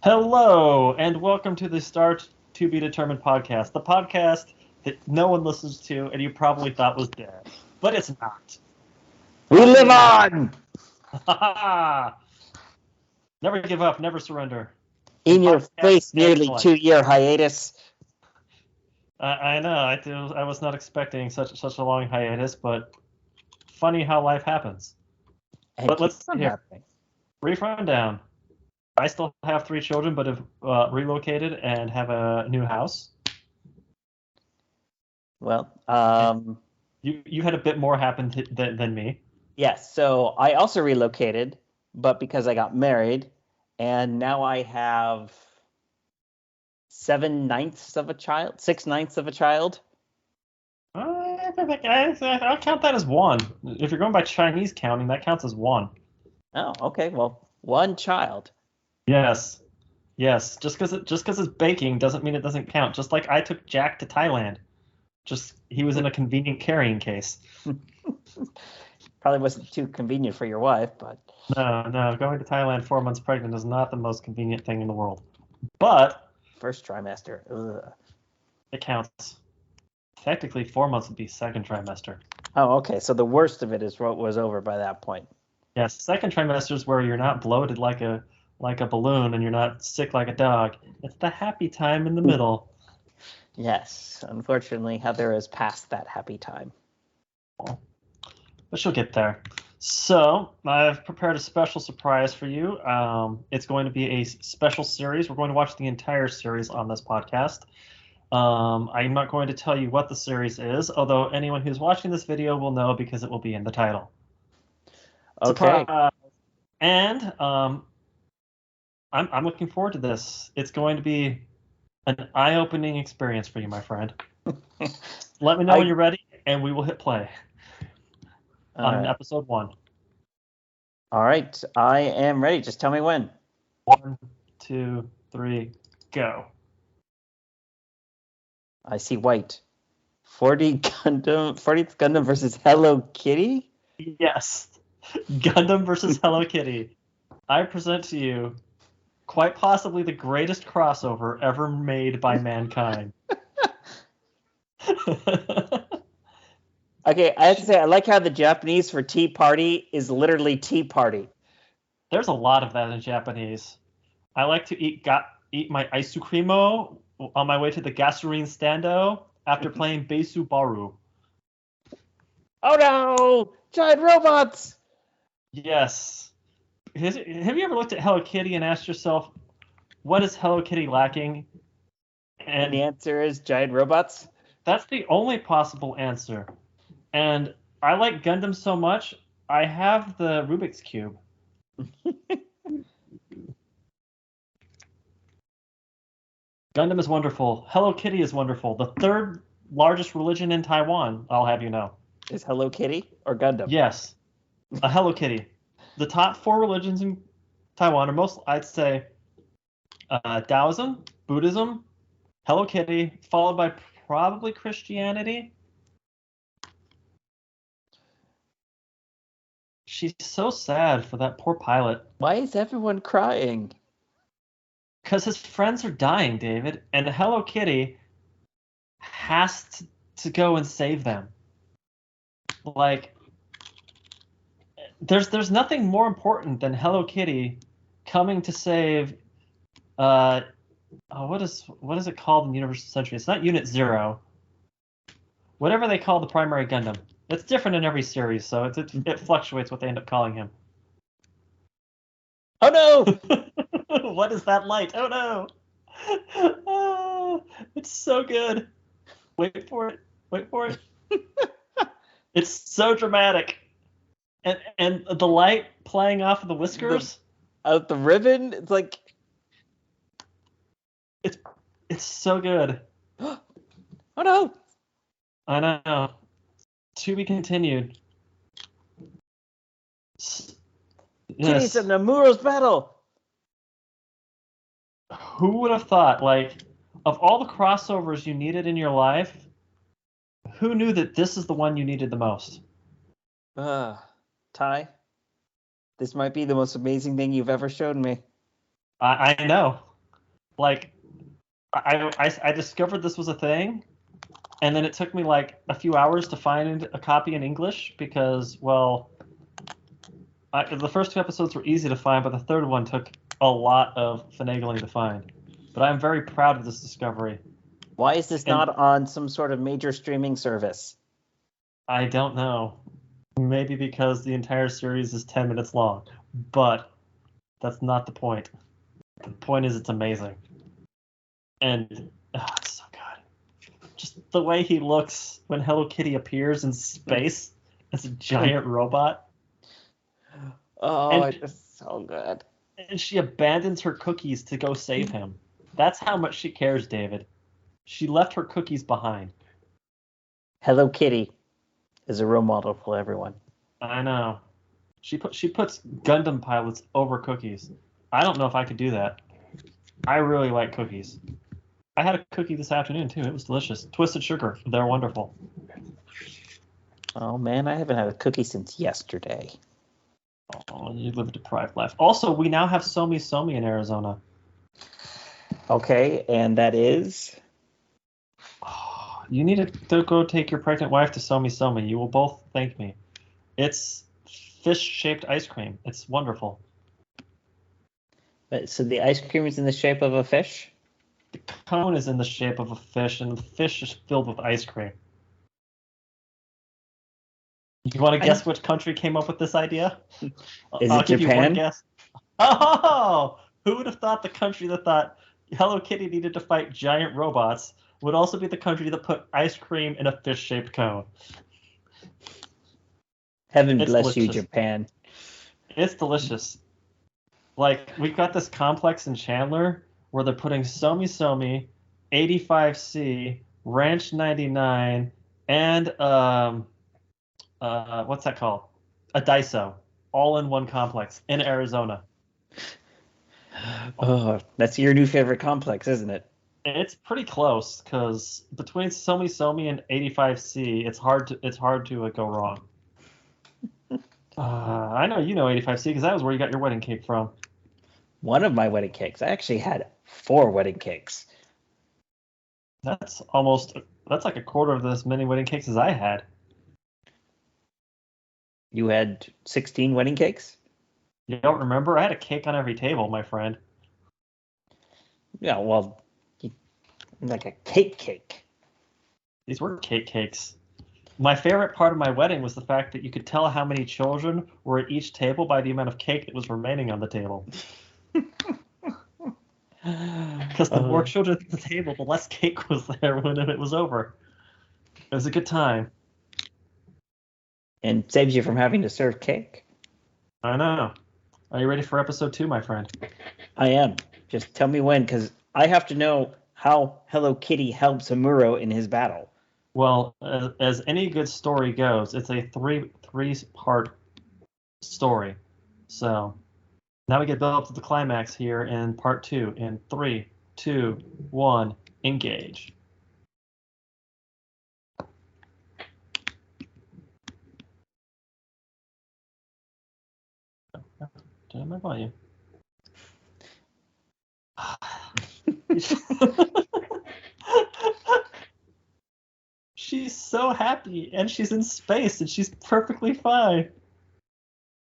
Hello, and welcome to the Start to Be Determined podcast, the podcast that no one listens to and you probably thought was dead, but it's not. We live on! Never give up, never surrender. In your Podcast face, nearly excellent. 2-year hiatus. I know. I was not expecting such a long hiatus, but funny how life happens. And But let's keeps on see here. happening. Brief rundown. I still have 3 children, but have relocated and have a new house. Well, You had a bit more happen than me. yes, so I also relocated, but because I got married, and now I have 7/9 of a child, 6/9 of a child. I'll count that as one. If you're going by Chinese counting, that counts as one. Oh, okay, well, one child. Yes. Just because it's baking doesn't mean it doesn't count. Just like I took Jack to Thailand. Just he was in a convenient carrying case. Probably wasn't too convenient for your wife, but No, going to Thailand 4 months pregnant is not the most convenient thing in the world. But first trimester. Ugh. it counts. Technically, 4 months would be second trimester. Oh, okay, so the worst of it is what was over by that point. Yes, second trimester is where you're not bloated like a balloon and you're not sick like a dog. It's the happy time in the middle. Yes, unfortunately, Heather is past that happy time. But she'll get there. So I've prepared a special surprise for you. It's going to be a special series. We're going to watch the entire series on this podcast. I'm not going to tell you what the series is, although anyone who's watching this video will know because it will be in the title. Okay. And I'm looking forward to this. It's going to be an eye-opening experience for you, my friend. Let me know when you're ready, and we will hit play on episode 1. All right, I am ready. Just tell me when. 1, 2, 3, go. I see white. 40th Gundam versus Hello Kitty? Yes. Gundam versus Hello Kitty. I present to you quite possibly the greatest crossover ever made by mankind. Okay, I have to say, I like how the Japanese for tea party is literally tea party. There's a lot of that in Japanese. I like to eat my aisukrimo on my way to the gasoline stando after playing Beisu Baru. Oh no! Giant robots! Yes. Have you ever looked at Hello Kitty and asked yourself, what is Hello Kitty lacking? And the answer is giant robots? That's the only possible answer. And I like Gundam so much, I have the Rubik's Cube. Gundam is wonderful. Hello Kitty is wonderful. The third largest religion in Taiwan, I'll have you know. Is Hello Kitty or Gundam? Yes. A Hello Kitty. The top 4 religions in Taiwan are most, I'd say, Taoism, Buddhism, Hello Kitty, followed by probably Christianity. She's so sad for that poor pilot. Why is everyone crying? Because his friends are dying, David, and Hello Kitty has to go and save them. Like, there's nothing more important than Hello Kitty coming to save. What is it called in Universal Century? It's not Unit 0. Whatever they call the primary Gundam. It's different in every series, so it fluctuates what they end up calling him. Oh no! What is that light? Oh no! Oh, it's so good. Wait for it. It's so dramatic. And the light playing off of the whiskers. Out the ribbon? It's like... It's so good. Oh no! I know. To be continued. Kitty's in Namuro's battle! Who would have thought, like, of all the crossovers you needed in your life, who knew that this is the one you needed the most? Ty, this might be the most amazing thing you've ever shown me. I know. Like, I discovered this was a thing, and then it took me like a few hours to find a copy in English because, well, the first 2 episodes were easy to find, but the third one took a lot of finagling to find. But I'm very proud of this discovery. Why is this not on some sort of major streaming service? I don't know. Maybe because the entire series is 10 minutes long, but that's not the point. The point is it's amazing. And it's so good. Just the way he looks when Hello Kitty appears in space as a giant robot. Oh, it's so good. And she abandons her cookies to go save him. That's how much she cares, David. She left her cookies behind. Hello Kitty is a role model for everyone. I know. She puts Gundam pilots over cookies. I don't know if I could do that. I really like cookies. I had a cookie this afternoon too. It was delicious. Twisted sugar. They're wonderful. Oh man, I haven't had a cookie since yesterday. Oh, you live a deprived life. Also, we now have Somi Somi in Arizona. Okay, and that is? Oh, you need to go take your pregnant wife to Somi Somi. You will both thank me. It's fish-shaped ice cream. It's wonderful. So the ice cream is in the shape of a fish? The cone is in the shape of a fish, and the fish is filled with ice cream. You want to guess which country came up with this idea? I'll give you one Japan? guess. Oh, who would have thought the country that thought Hello Kitty needed to fight giant robots would also be the country that put ice cream in a fish-shaped cone? Heaven It's bless you, delicious. Japan. It's delicious. Like, we've got this complex in Chandler where they're putting Somi Somi, 85C, Ranch 99, and what's that called? A Daiso, all in one complex in Arizona. Oh, that's your new favorite complex, isn't it? It's pretty close because between Somi Somi and 85C, it's hard to go wrong. I know you know 85C because that was where you got your wedding cake from. One of my wedding cakes. I actually had 4 wedding cakes. That's like a quarter of as many wedding cakes as I had. You had 16 wedding cakes? You don't remember? I had a cake on every table, my friend. Yeah, well, like a cake. These were cakes. My favorite part of my wedding was the fact that you could tell how many children were at each table by the amount of cake that was remaining on the table. Because the more children at the table, the less cake was there when it was over. It was a good time. And saves you from having to serve cake. I know. Are you ready for episode 2, my friend? I am. Just tell me when, because I have to know how Hello Kitty helps Amuro in his battle. Well, as any good story goes, it's a three-part story. So now we get built up to the climax here in part 2 in 3, 2, 1, engage. Turn my volume. She's so happy, and she's in space, and she's perfectly fine.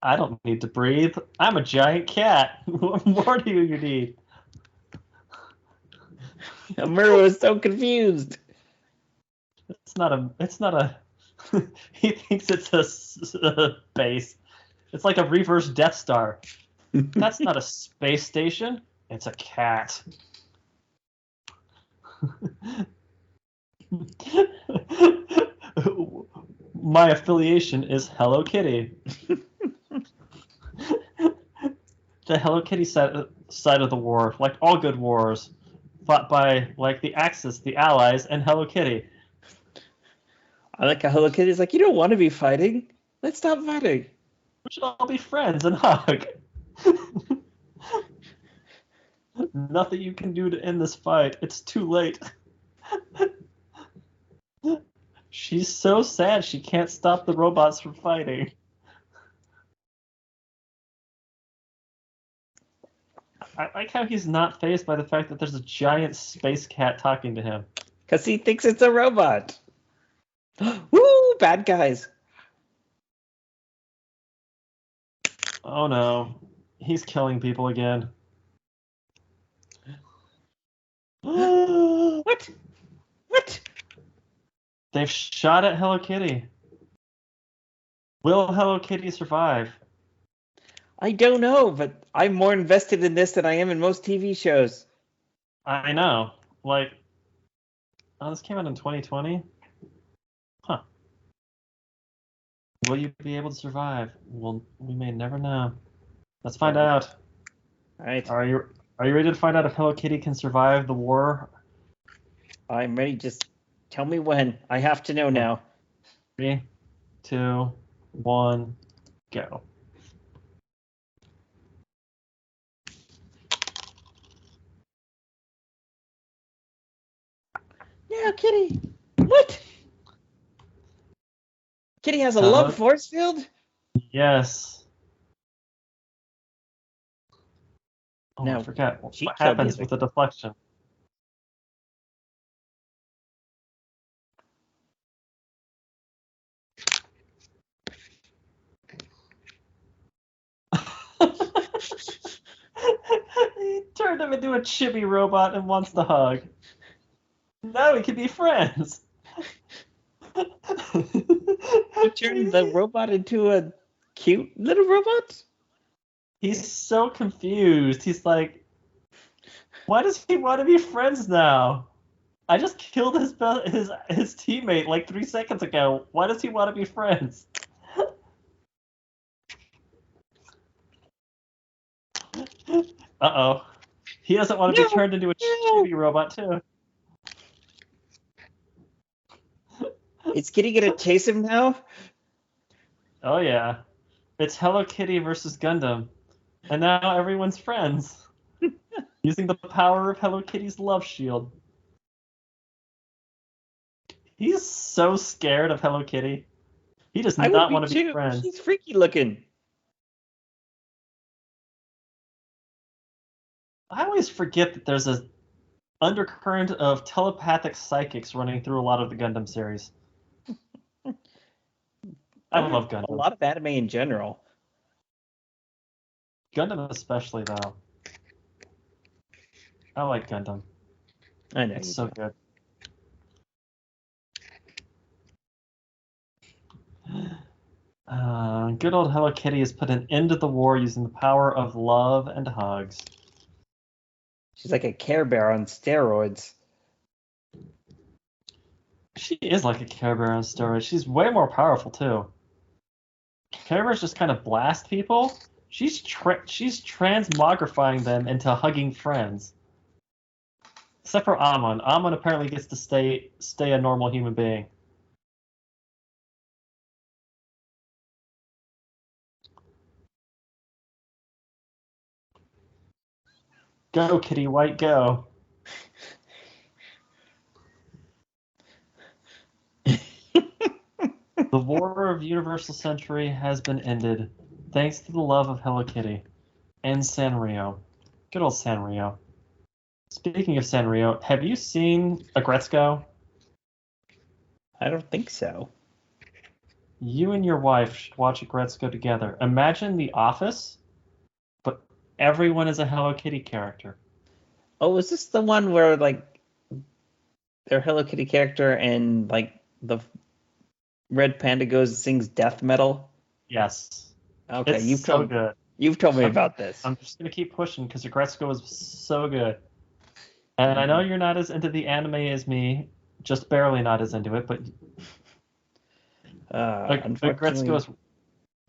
I don't need to breathe. I'm a giant cat. What more do you need? Amuro is so confused. It's not a. He thinks it's a base. It's like a reverse Death Star. That's not a space station. It's a cat. My affiliation is Hello Kitty. The Hello Kitty side of the war, like all good wars, fought by like the Axis, the Allies, and Hello Kitty. I like how Hello Kitty's like, you don't want to be fighting. Let's stop fighting. We should all be friends and hug. Nothing you can do to end this fight. It's too late. She's so sad she can't stop the robots from fighting. I like how he's not fazed by the fact that there's a giant space cat talking to him. Because he thinks it's a robot. Woo! Bad guys. Oh no, he's killing people again. What? What? They've shot at Hello Kitty. Will Hello Kitty survive? I don't know, but I'm more invested in this than I am in most TV shows. I know. Like, oh, this came out in 2020? Huh. Will you be able to survive? Well, we may never know. Let's find out. All right. Are you ready to find out if Hello Kitty can survive the war? I'm ready. Just tell me when. I have to know now. 3, 2, 1, go. Yeah, Kitty. What? Kitty has a love force field? Yes. Oh, No, I forgot. What she killed happens the with the deflection? He turned him into a chibi robot and wants to hug. Now we can be friends. He turned the robot into a cute little robot? He's so confused. He's like, why does he want to be friends now? I just killed his teammate like 3 seconds ago. Why does he want to be friends? Uh-oh. He doesn't want to be turned into a chibi robot, too. Is Kitty gonna chase him now? Oh, yeah. It's Hello Kitty versus Gundam. And now everyone's friends. Using the power of Hello Kitty's love shield. He's so scared of Hello Kitty. He does not want to be friends. She's freaky looking. I always forget that there's a undercurrent of telepathic psychics running through a lot of the Gundam series. I love Gundam. A lot of anime in general. Gundam especially, though. I like Gundam. I know. It's so good. Good old Hello Kitty has put an end to the war using the power of love and hugs. She's like a Care Bear on steroids. She is like a Care Bear on steroids. She's way more powerful, too. Care Bears just kind of blast people. She's transmogrifying them into hugging friends. Except for Amon. Amon apparently gets to stay a normal human being. Go, Kitty White, go. The War of Universal Century has been ended, thanks to the love of Hello Kitty and Sanrio. Good old Sanrio. Speaking of Sanrio, have you seen Agretzko? I don't think so. You and your wife should watch Agretzko together. Imagine The Office, but everyone is a Hello Kitty character. Oh, is this the one where like their Hello Kitty character and like the Red Panda goes and sings death metal? Yes. Okay, it's so good. You've told me about this. I'm just gonna keep pushing because Agretzko is so good. And I know you're not as into the anime as me, just barely not as into it, but Agretzko is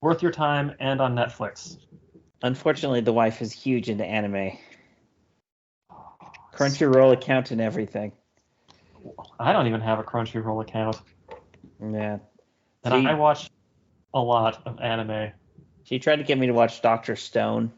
worth your time and on Netflix. Unfortunately, the wife is huge into anime. Crunchyroll account and everything. I don't even have a Crunchyroll account. Yeah. And I watch a lot of anime. She tried to get me to watch Dr. Stone.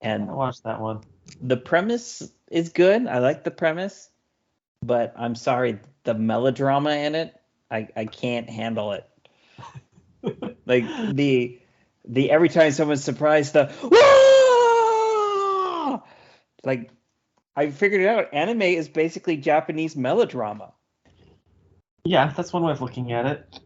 And I watched that one. The premise is good. I like the premise. But I'm sorry, the melodrama in it, I can't handle it. Like the every time someone's surprised, the Wah! Like, I figured it out. Anime is basically Japanese melodrama. Yeah, that's one way of looking at it.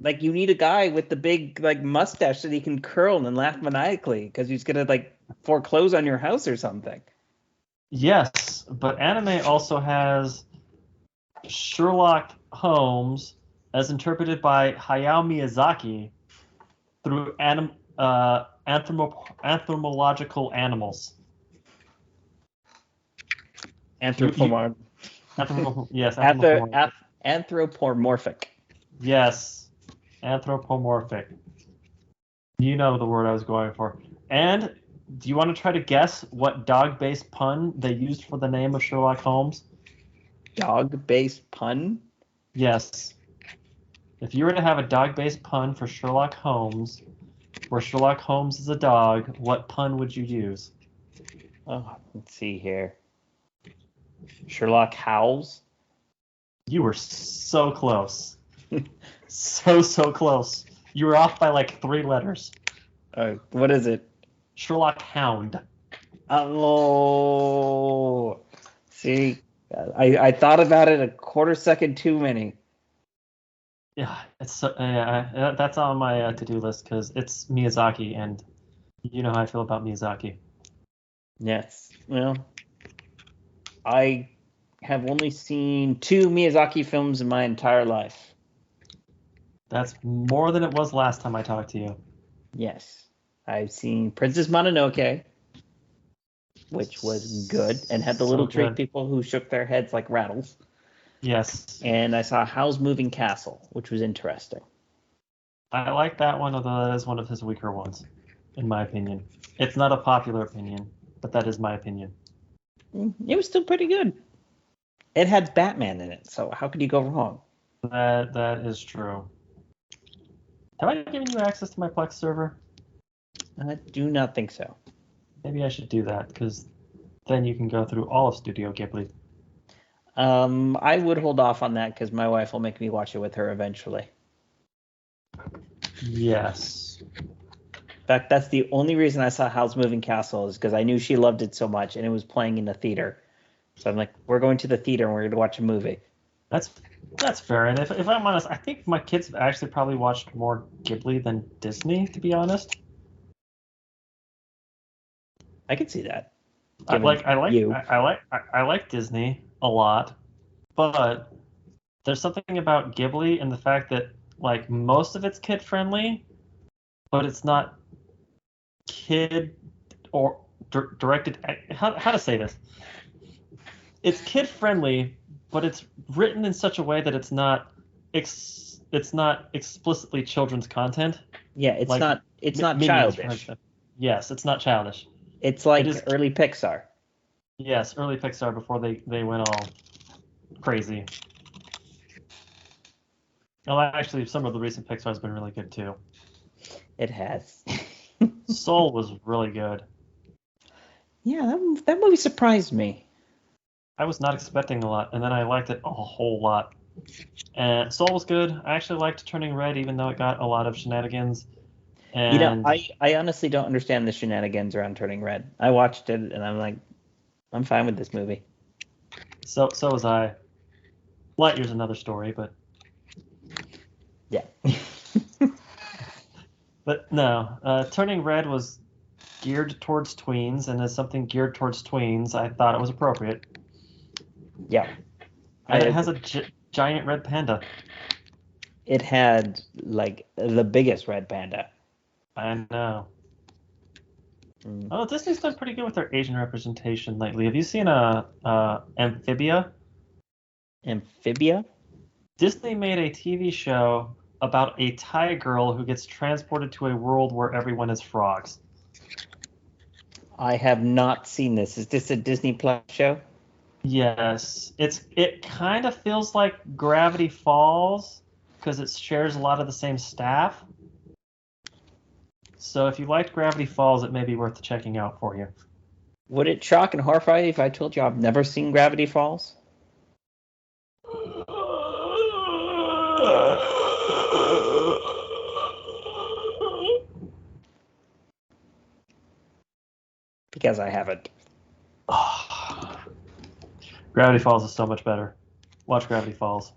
Like, you need a guy with the big like mustache that he can curl and laugh maniacally because he's gonna like foreclose on your house or something. Yes, but anime also has Sherlock Holmes as interpreted by Hayao Miyazaki through anthropological animals. Anthropomorphic. Yes, anthropomorphic. Anthropomorphic. Yes, anthropomorphic. You know the word I was going for. And do you want to try to guess what dog-based pun they used for the name of Sherlock Holmes? Dog-based pun? Yes. If you were to have a dog-based pun for Sherlock Holmes, where Sherlock Holmes is a dog, what pun would you use? Oh, let's see here. Sherlock howls. You were so close. So close. You were off by like 3 letters. What is it? Sherlock Hound. Oh, see, I thought about it a quarter second too many. Yeah, that's on my to-do list because it's Miyazaki, and you know how I feel about Miyazaki. Yes. Well, I have only seen 2 Miyazaki films in my entire life. That's more than it was last time I talked to you. Yes. I've seen Princess Mononoke, which was good and had the little tree people who shook their heads like rattles. Yes. And I saw Howl's Moving Castle, which was interesting. I like that one, although that is one of his weaker ones, in my opinion. It's not a popular opinion, but that is my opinion. It was still pretty good. It had Batman in it, so how could you go wrong? That is true. Have I given you access to my Plex server? I do not think so. Maybe I should do that, because then you can go through all of Studio Ghibli. I would hold off on that because my wife will make me watch it with her eventually. Yes. In fact, that's the only reason I saw Howl's Moving Castle is because I knew she loved it so much and it was playing in the theater. So I'm like, we're going to the theater and we're going to watch a movie. That's fair. And if I'm honest, I think my kids have actually probably watched more Ghibli than Disney, to be honest. I could see that. I like Disney a lot, but there's something about Ghibli and the fact that like most of it's kid friendly, but it's not kid or directed. How to say this? It's kid friendly, but it's written in such a way that it's not explicitly children's content. Yeah, it's like not Minions, childish. Yes, it's not childish. It's like early Pixar. Yes, early Pixar before they went all crazy. Well, actually, some of the recent Pixar has been really good too. It has. Soul was really good. Yeah, that movie surprised me. I was not expecting a lot, and then I liked it a whole lot. And Soul was good. I actually liked Turning Red, even though it got a lot of shenanigans. And I honestly don't understand the shenanigans around Turning Red. I watched it, and I'm like, I'm fine with this movie. So was I. Lightyear's another story, but yeah. But no, Turning Red was geared towards tweens, and as something geared towards tweens, I thought it was appropriate. Yeah. And it has a giant red panda. It had like the biggest red panda. I know. Oh, Disney's done pretty good with their Asian representation lately. Have you seen Amphibia? Amphibia? Disney made a TV show about a Thai girl who gets transported to a world where everyone is frogs. I have not seen this. Is this a Disney Plus show? Yes. It kind of feels like Gravity Falls because it shares a lot of the same staff. So if you liked Gravity Falls, it may be worth checking out for you. Would it shock and horrify you if I told you I've never seen Gravity Falls? Because I haven't. Gravity Falls is so much better. Watch Gravity Falls.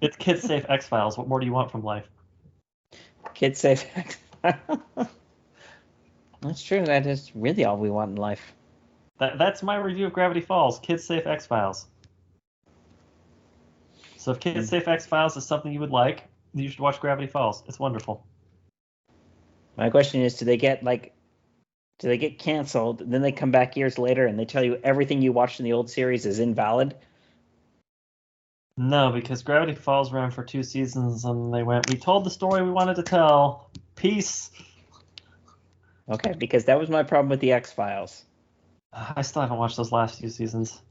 It's Kids Safe X-Files. What more do you want from life? Kids safe. That's true. That is really all we want in life. That's my review of Gravity Falls. Kids Safe X-Files. So if Kids Safe X-Files is something you would like, you should watch Gravity Falls. It's wonderful. My question is, do they get canceled, and then they come back years later and they tell you everything you watched in the old series is invalid? No, because Gravity Falls ran for 2 seasons and they went, we told the story we wanted to tell. Peace. Okay, because that was my problem with the X-Files. I still haven't watched those last few seasons.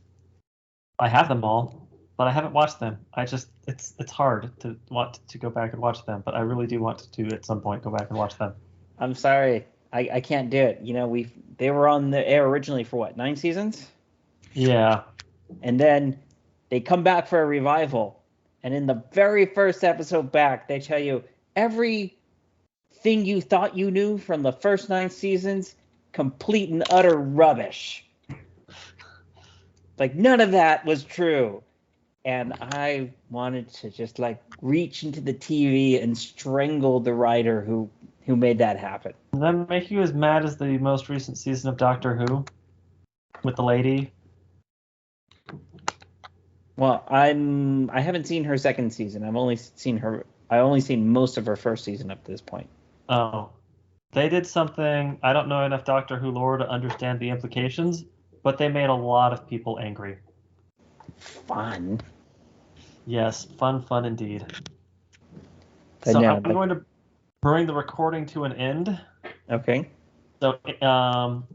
I have them all, but I haven't watched them. It's hard to want to go back and watch them, but I really do want to at some point go back and watch them. I'm sorry, I can't do it. They were on the air originally for what, 9 seasons? Yeah. And then they come back for a revival, and in the very first episode back, they tell you everything you thought you knew from the first 9 seasons, complete and utter rubbish. Like, none of that was true. And I wanted to just reach into the TV and strangle the writer who made that happen. Does that make you as mad as the most recent season of Doctor Who with the lady? Well, I haven't seen her second season. I only seen most of her first season up to this point. Oh. They did something, I don't know enough Doctor Who lore to understand the implications, but they made a lot of people angry. Fun. Yes, fun indeed. But so no, I'm going to bring the recording to an end. Okay. So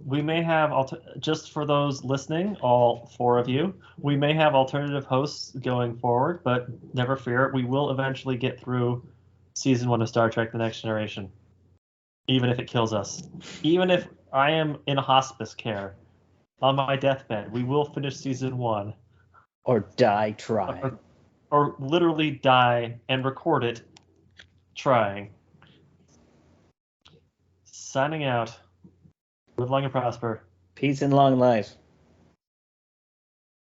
we may have, just for those listening, all 4 of you, we may have alternative hosts going forward, but never fear, we will eventually get through season 1 of Star Trek The Next Generation. Even if it kills us. Even if I am in hospice care, on my deathbed, we will finish season 1. Or die trying. Or literally die and record it trying. Signing out. Live long and prosper. Peace and long life.